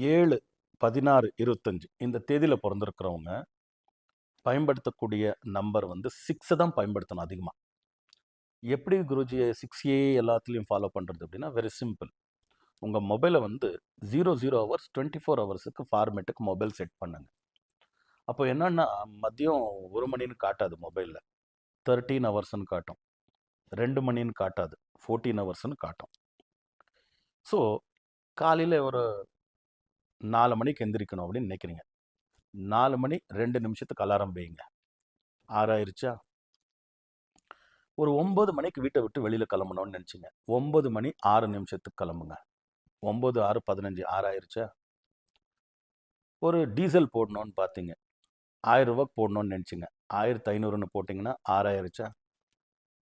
7/16/25 இந்த தேதியில் பிறந்திருக்கிறவங்க பயன்படுத்தக்கூடிய நம்பர் வந்து 6 தான் பயன்படுத்தணும் அதிகமாக. எப்படி குருஜி 6A எல்லாத்துலேயும் ஃபாலோ பண்ணுறது அப்படின்னா, வெரி சிம்பிள். உங்கள் மொபைலை வந்து 00 ஹவர்ஸ் 24 ஹவர்ஸுக்கு ஃபார்மேட்டுக்கு மொபைல் செட் பண்ணுங்க. அப்போ என்னன்னா, மதியம் 1 மணின்னு காட்டாது மொபைலில், 13 ஹவர்ஸ்ன்னு காட்டும். 2 மணின்னு காட்டாது, 14 ஹவர்ஸ்ன்னு காட்டும். ஸோ காலையில் ஒரு 4 மணிக்கு எந்திரிக்கணும் அப்படின்னு நினைக்கிறீங்க. 4 மணி 2 நிமிஷத்துக்கு அலாரம் வைங்க. 6 ஆயிருச்சா? ஒரு 9 மணிக்கு வீட்டை விட்டு வெளியில் கிளம்பணும்னு நினச்சிங்க. 9 மணி 6 நிமிஷத்துக்கு கிளம்புங்க. 9, 6, 15, 6 ஆயிருச்சா? ஒரு டீசல் போடணும்னு பார்த்தீங்க. 1000 ரூபாய்க்கு போடணும்னு நினச்சிங்க. 1500ன்னு போட்டிங்கன்னா 6 ஆயிருச்சா?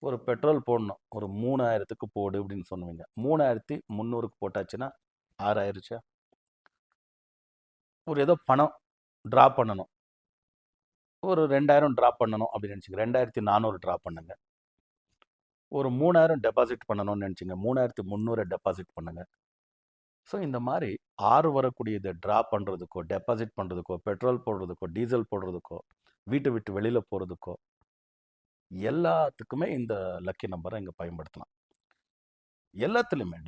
ஒரு பெட்ரோல் போடணும், ஒரு 3000க்கு போடு அப்படின்னு சொன்னீங்க. 3300க்கு போட்டாச்சுன்னா 6 ஆயிருச்சா? ஒரு ஏதோ பணம் ட்ரா பண்ணணும், ஒரு 2000 ட்ரா பண்ணணும் அப்படின்னு நினச்சிங்க. 2400 ட்ரா பண்ணுங்க. ஒரு 3000 டெபாசிட் பண்ணணும்னு நினச்சிங்க. 3300 டெபாசிட் பண்ணுங்க. ஸோ இந்த மாதிரி 6 வரக்கூடியதை ட்ரா பண்ணுறதுக்கோ, டெபாசிட் பண்ணுறதுக்கோ, பெட்ரோல் போடுறதுக்கோ, டீசல் போடுறதுக்கோ, வீட்டை விட்டு வெளியில் போகிறதுக்கோ, எல்லாத்துக்குமே இந்த லக்கி நம்பரை இங்கே பயன்படுத்தலாம். எல்லாத்துலேயுமே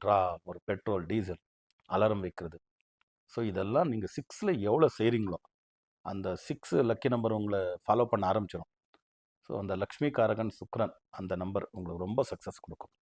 ட்ரா, ஒரு பெட்ரோல், டீசல், அலாரம் வைக்கிறது. ஸோ இதெல்லாம் நீங்கள் 6ல் எவ்வளோ செய்கிறீங்களோ, அந்த 6 லக்கி நம்பர் உங்களை ஃபாலோ பண்ண ஆரம்பிச்சிடும். ஸோ அந்த லக்ஷ்மி காரகன் சுக்ரன் அந்த நம்பர் உங்களுக்கு ரொம்ப சக்ஸஸ் கொடுக்கும்.